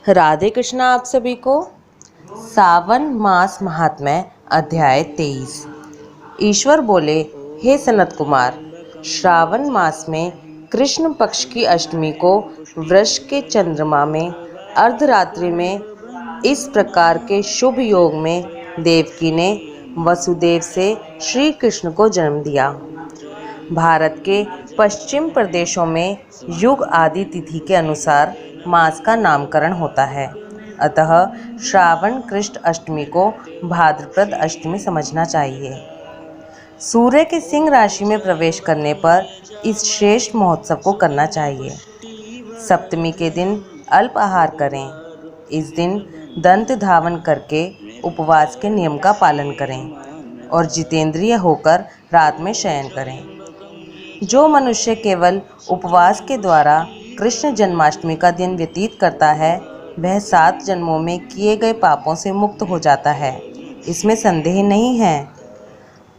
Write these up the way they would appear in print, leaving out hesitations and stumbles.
राधे कृष्णा आप सभी को। सावन मास महात्म्य अध्याय 23। ईश्वर बोले, हे सनत कुमार, श्रावण मास में कृष्ण पक्ष की अष्टमी को वृष के चंद्रमा में अर्धरात्रि में इस प्रकार के शुभ योग में देवकी ने वसुदेव से श्री कृष्ण को जन्म दिया। भारत के पश्चिम प्रदेशों में युग आदि तिथि के अनुसार मास का नामकरण होता है। अतः श्रावण कृष्ण अष्टमी को भाद्रपद अष्टमी समझना चाहिए। सूर्य के सिंह राशि में प्रवेश करने पर इस श्रेष्ठ महोत्सव को करना चाहिए। सप्तमी के दिन अल्प आहार करें। इस दिन दंत धावन करके उपवास के नियम का पालन करें और जितेंद्रिय होकर रात में शयन करें। जो मनुष्य केवल उपवास के द्वारा कृष्ण जन्माष्टमी का दिन व्यतीत करता है, वह 7 जन्मों में किए गए पापों से मुक्त हो जाता है, इसमें संदेह नहीं है।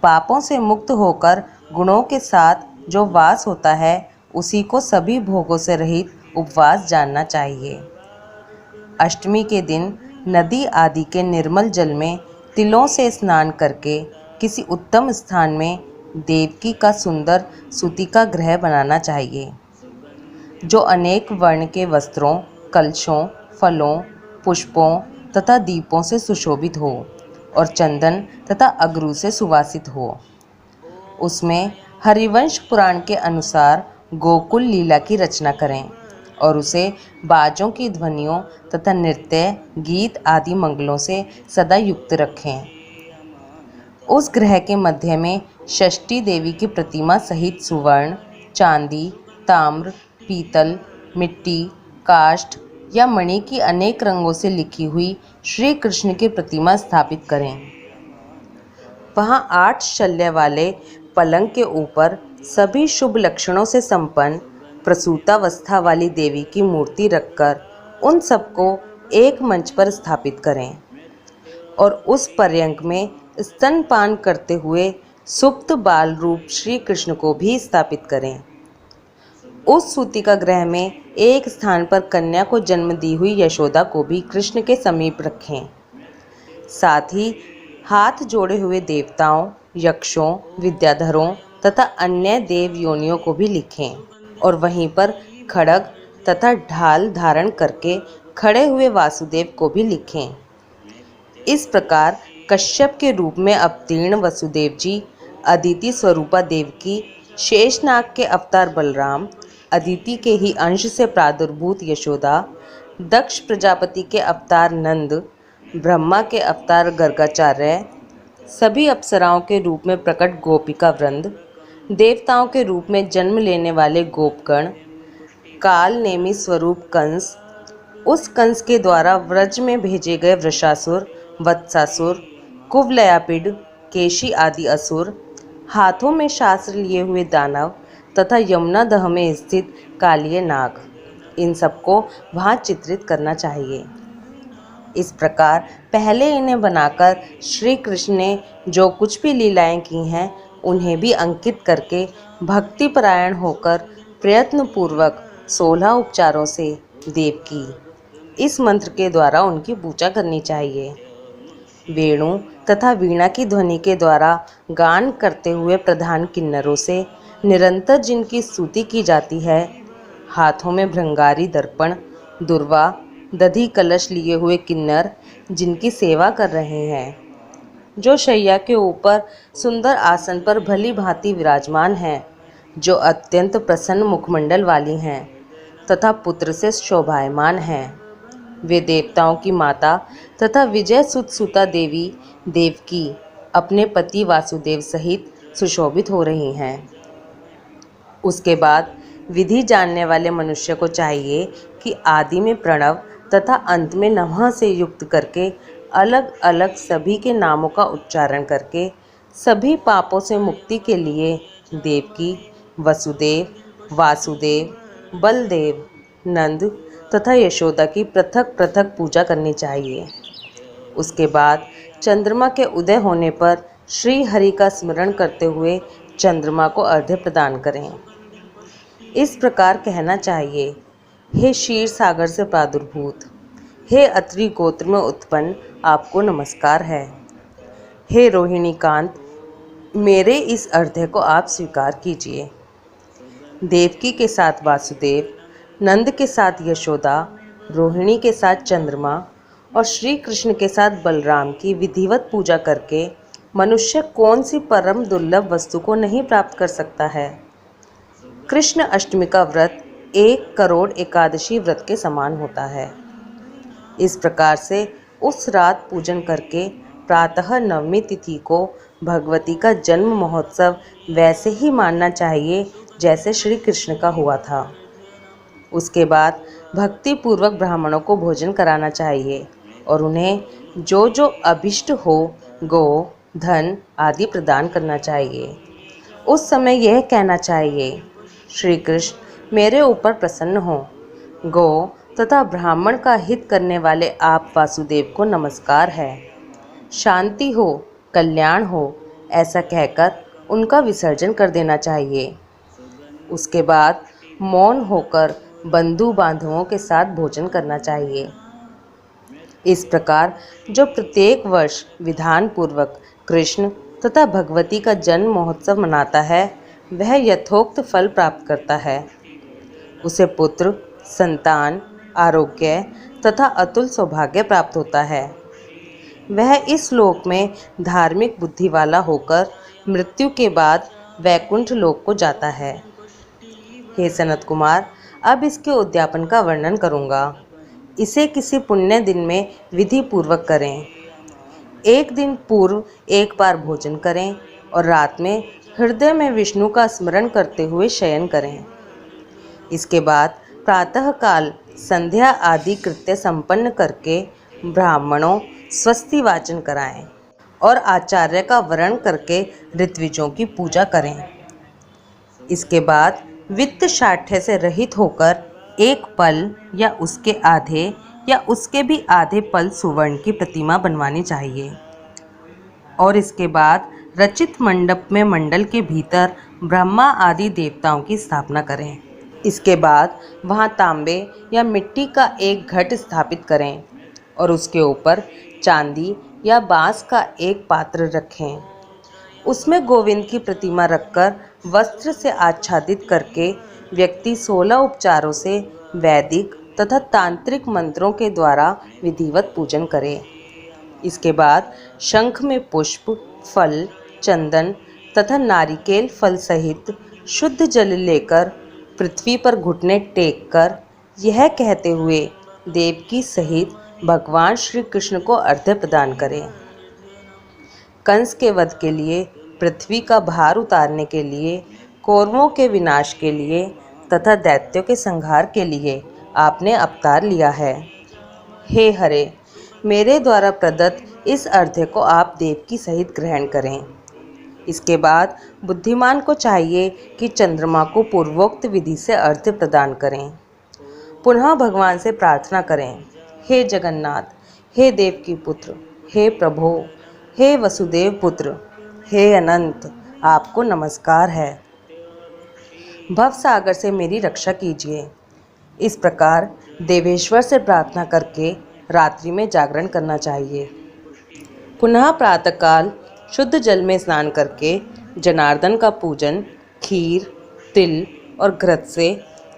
पापों से मुक्त होकर गुणों के साथ जो वास होता है, उसी को सभी भोगों से रहित उपवास जानना चाहिए। अष्टमी के दिन नदी आदि के निर्मल जल में तिलों से स्नान करके किसी उत्तम स्थान में देवकी का सुंदर सूतिका गृह बनाना चाहिए, जो अनेक वर्ण के वस्त्रों, कलशों, फलों, पुष्पों तथा दीपों से सुशोभित हो और चंदन तथा अगरू से सुवासित हो। उसमें हरिवंश पुराण के अनुसार गोकुल लीला की रचना करें और उसे बाजों की ध्वनियों तथा नृत्य, गीत आदि मंगलों से सदा युक्त रखें। उस ग्रह के मध्य में षष्ठी देवी की प्रतिमा सहित सुवर्ण, चांदी, ताम्र, पीतल, मिट्टी, काष्ठ या मणि की अनेक रंगों से लिखी हुई श्री कृष्ण की प्रतिमा स्थापित करें। वहां 8 शल्य वाले पलंग के ऊपर सभी शुभ लक्षणों से संपन्न प्रसूतावस्था वाली देवी की मूर्ति रखकर उन सबको एक मंच पर स्थापित करें और उस पर्यंक में स्तनपान करते हुए सुप्त बाल रूप श्री कृष्ण को भी स्थापित करें। उस सूतिका गृह में एक स्थान पर कन्या को जन्म दी हुई यशोदा को भी कृष्ण के समीप रखें। साथ ही हाथ जोड़े हुए देवताओं, यक्षों, विद्याधरों तथा अन्य देव योनियों को भी लिखें और वहीं पर खड्ग तथा ढाल धारण करके खड़े हुए वासुदेव को भी लिखें। इस प्रकार कश्यप के रूप में अवतीर्ण वसुदेव जी, अदिति स्वरूपा देवकी, शेषनाग के अवतार बलराम, अदिति के ही अंश से प्रादुर्भूत यशोदा, दक्ष प्रजापति के अवतार नंद, ब्रह्मा के अवतार गर्गाचार्य, सभी अप्सराओं के रूप में प्रकट गोपिका वृंद, देवताओं के रूप में जन्म लेने वाले गोपगण, काल नेमी स्वरूप कंस, उस कंस के द्वारा व्रज में भेजे गए वृषासुर, वत्सासुर, कुवलयापिड, केशी आदि असुर, हाथों में शास्त्र लिए हुए दानव तथा यमुना दह में स्थित कालिय नाग, इन सबको वहाँ चित्रित करना चाहिए। इस प्रकार पहले इन्हें बनाकर श्री कृष्ण ने जो कुछ भी लीलाएं की हैं, उन्हें भी अंकित करके भक्तिपरायण होकर प्रयत्नपूर्वक 16 उपचारों से देवकी इस मंत्र के द्वारा उनकी पूजा करनी चाहिए। वेणु तथा वीणा की ध्वनि के द्वारा गान करते हुए प्रधान किन्नरों से निरंतर जिनकी स्तुति की जाती है, हाथों में भृंगारी दर्पण, दुर्वा, दधि कलश लिए हुए किन्नर जिनकी सेवा कर रहे हैं, जो शैया के ऊपर सुंदर आसन पर भली भांति विराजमान हैं, जो अत्यंत प्रसन्न मुखमंडल वाली हैं तथा पुत्र से शोभायमान हैं, वे देवताओं की माता तथा विजय सुता देवी देवकी अपने पति वासुदेव सहित सुशोभित हो रही हैं। उसके बाद विधि जानने वाले मनुष्य को चाहिए कि आदि में प्रणव तथा अंत में नमः से युक्त करके अलग अलग सभी के नामों का उच्चारण करके सभी पापों से मुक्ति के लिए देवकी, वसुदेव, वासुदेव, बलदेव, नंद तथा यशोदा की पृथक पृथक पूजा करनी चाहिए। उसके बाद चंद्रमा के उदय होने पर श्री हरि का स्मरण करते हुए चंद्रमा को अर्घ्य प्रदान करें। इस प्रकार कहना चाहिए, हे क्षीर सागर से प्रादुर्भूत, हे अत्रि गोत्र में उत्पन्न आपको नमस्कार है। हे रोहिणी कांत, मेरे इस अर्घ्य को आप स्वीकार कीजिए। देवकी के साथ वासुदेव, नंद के साथ यशोदा, रोहिणी के साथ चंद्रमा और श्री कृष्ण के साथ बलराम की विधिवत पूजा करके मनुष्य कौन सी परम दुर्लभ वस्तु को नहीं प्राप्त कर सकता है। कृष्ण अष्टमी का व्रत 1 करोड़ एकादशी व्रत के समान होता है। इस प्रकार से उस रात पूजन करके प्रातः नवमी तिथि को भगवती का जन्म महोत्सव वैसे ही मानना चाहिए जैसे श्री कृष्ण का हुआ था। उसके बाद भक्ति पूर्वक ब्राह्मणों को भोजन कराना चाहिए और उन्हें जो जो अभिष्ट हो गौ, धन आदि प्रदान करना चाहिए। उस समय यह कहना चाहिए, श्री कृष्ण मेरे ऊपर प्रसन्न हो। गौ तथा ब्राह्मण का हित करने वाले आप वासुदेव को नमस्कार है। शांति हो, कल्याण हो, ऐसा कहकर उनका विसर्जन कर देना चाहिए। उसके बाद मौन होकर बंधु बांधवों के साथ भोजन करना चाहिए। इस प्रकार जो प्रत्येक वर्ष विधान पूर्वक कृष्ण तथा भगवती का जन्म महोत्सव मनाता है, वह यथोक्त फल प्राप्त करता है। उसे पुत्र, संतान, आरोग्य तथा अतुल सौभाग्य प्राप्त होता है। वह इस लोक में धार्मिक बुद्धि वाला होकर मृत्यु के बाद वैकुंठ लोक को जाता है। हे सनत कुमार, अब इसके उद्यापन का वर्णन करूँगा। इसे किसी पुण्य दिन में विधि पूर्वक करें। एक दिन पूर्व एक बार भोजन करें और रात में हृदय में विष्णु का स्मरण करते हुए शयन करें। इसके बाद प्रातःकाल संध्या आदि कृत्य संपन्न करके ब्राह्मणों स्वस्ति वाचन कराएं और आचार्य का वरण करके ऋत्विजों की पूजा करें। इसके बाद वित्त शाठ्य से रहित होकर एक पल या उसके आधे या उसके भी आधे पल सुवर्ण की प्रतिमा बनवानी चाहिए और इसके बाद रचित मंडप में मंडल के भीतर ब्रह्मा आदि देवताओं की स्थापना करें। इसके बाद वहां तांबे या मिट्टी का एक घट स्थापित करें और उसके ऊपर चांदी या बांस का एक पात्र रखें। उसमें गोविंद की प्रतिमा रखकर वस्त्र से आच्छादित करके व्यक्ति 16 उपचारों से वैदिक तथा तांत्रिक मंत्रों के द्वारा विधिवत पूजन करे। इसके बाद शंख में पुष्प, फल, चंदन तथा नारिकेल फल सहित शुद्ध जल लेकर पृथ्वी पर घुटने टेक कर यह कहते हुए देवकी सहित भगवान श्री कृष्ण को अर्घ्य प्रदान करें। कंस के वध के लिए, पृथ्वी का भार उतारने के लिए, कौरवों के विनाश के लिए तथा दैत्यों के संहार के लिए आपने अवतार लिया है। हे हरे, मेरे द्वारा प्रदत्त इस अर्घ्य को आप देवकी सहित ग्रहण करें। इसके बाद बुद्धिमान को चाहिए कि चंद्रमा को पूर्वोक्त विधि से अर्घ्य प्रदान करें। पुनः भगवान से प्रार्थना करें, हे जगन्नाथ, हे देवकी पुत्र, हे प्रभो, हे वसुदेव पुत्र, हे अनंत, आपको नमस्कार है। भव सागर से मेरी रक्षा कीजिए। इस प्रकार देवेश्वर से प्रार्थना करके रात्रि में जागरण करना चाहिए। पुनः प्रातःकाल शुद्ध जल में स्नान करके जनार्दन का पूजन खीर, तिल और घृत से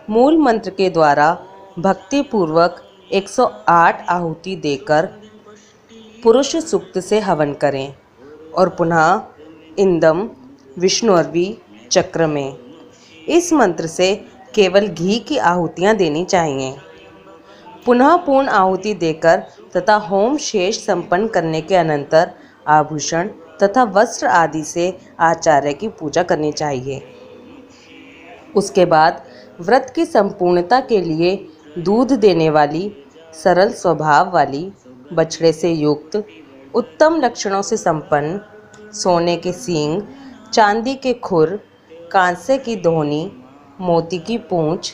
मूल मंत्र के द्वारा भक्ति पूर्वक 108 आहुति देकर पुरुष सूक्त से हवन करें और पुनः इंदम विष्णुर्वी चक्र में इस मंत्र से केवल घी की आहुतियाँ देनी चाहिए। पुनः पूर्ण आहुति देकर तथा होम शेष संपन्न करने के अनंतर आभूषण तथा वस्त्र आदि से आचार्य की पूजा करनी चाहिए। उसके बाद व्रत की संपूर्णता के लिए दूध देने वाली, सरल स्वभाव वाली, बछड़े से युक्त, उत्तम लक्षणों से संपन्न, सोने के सींग, चांदी के खुर, कांसे की दोहनी, मोती की पूंछ,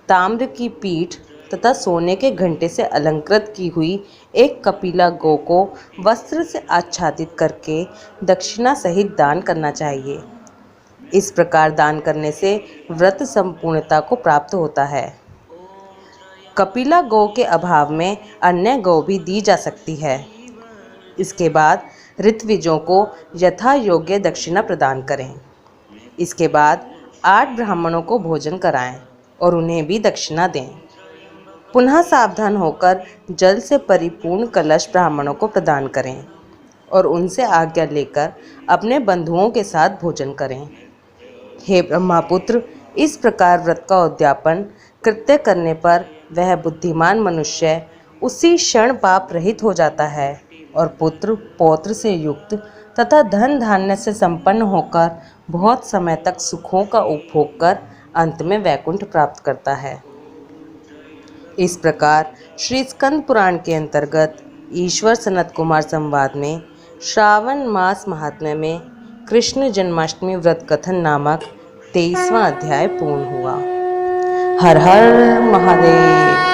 ताम्र की पीठ तथा सोने के घंटे से अलंकृत की हुई एक कपिला गौ को वस्त्र से आच्छादित करके दक्षिणा सहित दान करना चाहिए। इस प्रकार दान करने से व्रत संपूर्णता को प्राप्त होता है। कपिला गौ के अभाव में अन्य गौ भी दी जा सकती है। इसके बाद ऋत्विजों को यथा योग्य दक्षिणा प्रदान करें। इसके बाद 8 ब्राह्मणों को भोजन कराएं और उन्हें भी दक्षिणा दें। पुनः सावधान होकर जल से परिपूर्ण कलश ब्राह्मणों को प्रदान करें और उनसे आज्ञा लेकर अपने बंधुओं के साथ भोजन करें। हे ब्रह्मपुत्र, इस प्रकार व्रत का उद्यापन कृत्य करने पर वह बुद्धिमान मनुष्य उसी क्षण पाप रहित हो जाता है और पुत्र पौत्र से युक्त तथा धन धान्य से संपन्न होकर बहुत समय तक सुखों का उपभोग कर अंत में वैकुंठ प्राप्त करता है। इस प्रकार श्री स्कंद पुराण के अंतर्गत ईश्वर सनत कुमार संवाद में श्रावण मास महात्म्य में कृष्ण जन्माष्टमी व्रत कथन नामक 23वां अध्याय पूर्ण हुआ। हर हर महादेव।